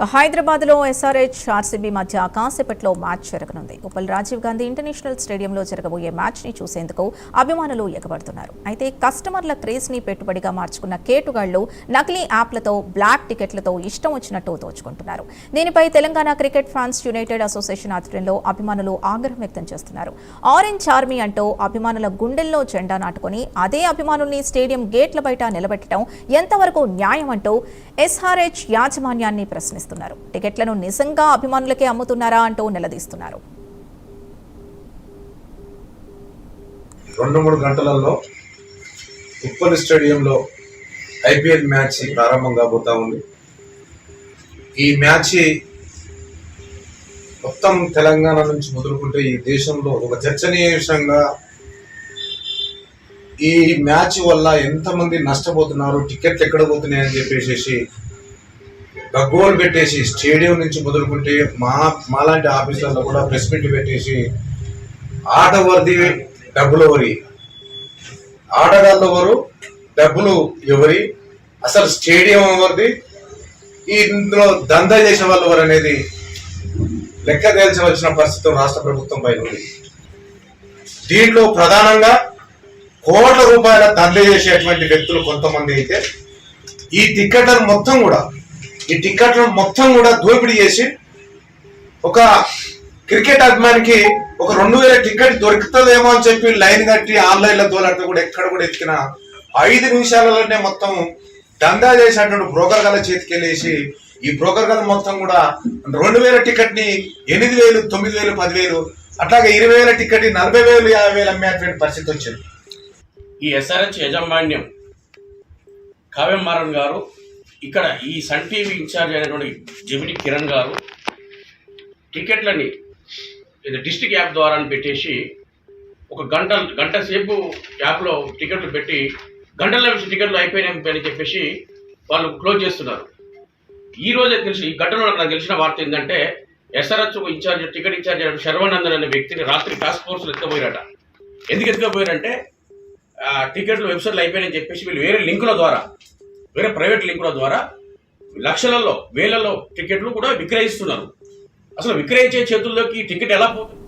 హైదరాబాద్లో SRH RCB మధ్య కాసేపట్లో మ్యాచ్ జరగనుంది. ఉప్పల్ రాజీవ్ గాంధీ ఇంటర్నేషనల్ స్టేడియంలో జరగబోయే మ్యాచ్ని చూసేందుకు అభిమానులు ఎగబడుతున్నారు. అయితే కస్టమర్ల క్రేజ్ని పెట్టుబడిగా మార్చుకున్న కేటుగాళ్లు నకిలీ యాప్లతో బ్లాక్ టికెట్లతో ఇష్టం వచ్చినట్టు దోచుకుంటున్నారు. దీనిపై Telangana cricket fans United association ఆధ్వర్యంలో అభిమానులు ఆగ్రహం వ్యక్తం చేస్తున్నారు. ఆరెంజ్ ఆర్మీ అంటూ అభిమానుల గుండెల్లో జెండా నాటుకుని అదే అభిమానుల్ని స్టేడియం గేట్ల బయట నిలబెట్టడం ఎంతవరకు న్యాయం అంటూ ఎస్ఆర్హెచ్ యాజమాన్యాన్ని ప్రశ్నిస్తున్నారు. టికెట్లను నిజంగా అభిమానులకే అమ్ముతున్నారా అంటూ నిలదీస్తున్నారు. 2-3 గంటలలో ఉప్పల్ స్టేడియంలో ఐపీఎల్ మ్యాచ్ ప్రారంభం కాబోతా ఉంది. ఈ మ్యాచ్ మొత్తం తెలంగాణ నుంచి మొదలుకుంటే ఈ దేశంలో ఒక చర్చనీయాంశంగా ఈ మ్యాచ్ వల్ల ఎంతమంది నష్టపోతున్నారు, టికెట్లు ఎక్కడ పోతున్నాయి అని చెప్పేసి గగ్గోలు పెట్టేసి స్టేడియం నుంచి మొదలుకుంటే మాలాంటి ఆఫీసులలో కూడా ప్రెస్ మీట్ పెట్టేసి ఆట ఎవరిది, డబ్బులు ఎవరి, ఆటగాళ్ళు ఎవరు, డబ్బులు ఎవరి, అసలు స్టేడియం ఎవరిది, ఇందులో దందా చేసే వాళ్ళు ఎవరు అనేది లెక్క తేల్చవలసిన పరిస్థితి రాష్ట్ర ప్రభుత్వం పైన ఉంది. దీంట్లో ప్రధానంగా కోట్ల రూపాయల దందా చేసేటువంటి వ్యక్తులు కొంతమంది అయితే ఈ టికెట్లను మొత్తం కూడా దోపిడీ చేసి ఒక క్రికెట్ అభిమానికి ఒక 2000 టికెట్ దొరుకుతుందేమో అని చెప్పి లైన్ కట్టి ఆన్లైన్లో దోలాడితే కూడా ఎక్కడ కూడా ఎత్తికిన 5 నిమిషాలలోనే మొత్తం దందా చేసినటువంటి బ్రోకర్ గల చేతికి వెళ్ళేసి ఈ బ్రోకర్ గల మొత్తం కూడా 2000 టికెట్ ని 8000, 9000, 10,000 అట్లాగే 20,000 టికెట్ 40,000, 50,000 అమ్మేటువంటి పరిస్థితి వచ్చింది. ఈ ఎస్ఆర్హెచ్ యాజమాన్యం కావ్యం మారన్ గారు, ఇక్కడ ఈ సన్ టీవీ ఇన్ఛార్జ్ అయినటువంటి జమిని కిరణ్ గారు టికెట్లని డిస్ట్రిక్ట్ యాప్ ద్వారా పెట్టేసి ఒక గంట సేపు యాప్లో టికెట్లు పెట్టి గంటల నిమిషం టికెట్లు అయిపోయినాయని చెప్పేసి వాళ్ళు క్లోజ్ చేస్తున్నారు. ఈ రోజే తెలిసి ఈ ఘటనలో నాకు తెలిసిన వార్త ఏంటంటే ఎస్ఆర్హెచ్ టికెట్ ఇన్ఛార్జ్ అయిన శర్వానందన్ అనే వ్యక్తిని రాత్రి టాస్క్ ఫోర్స్లో ఎత్తుకపోయారట. ఎందుకు ఎత్తుకపోయారంటే టికెట్లు వెబ్సైట్లు అయిపోయాయని చెప్పేసి వీళ్ళు వేరే ప్రైవేట్ లింకుల ద్వారా లక్షలలో వేలలో టికెట్లు కూడా విక్రయిస్తున్నారు. అసలు విక్రయించే చేతుల్లోకి టికెట్ ఎలా పోతుంది?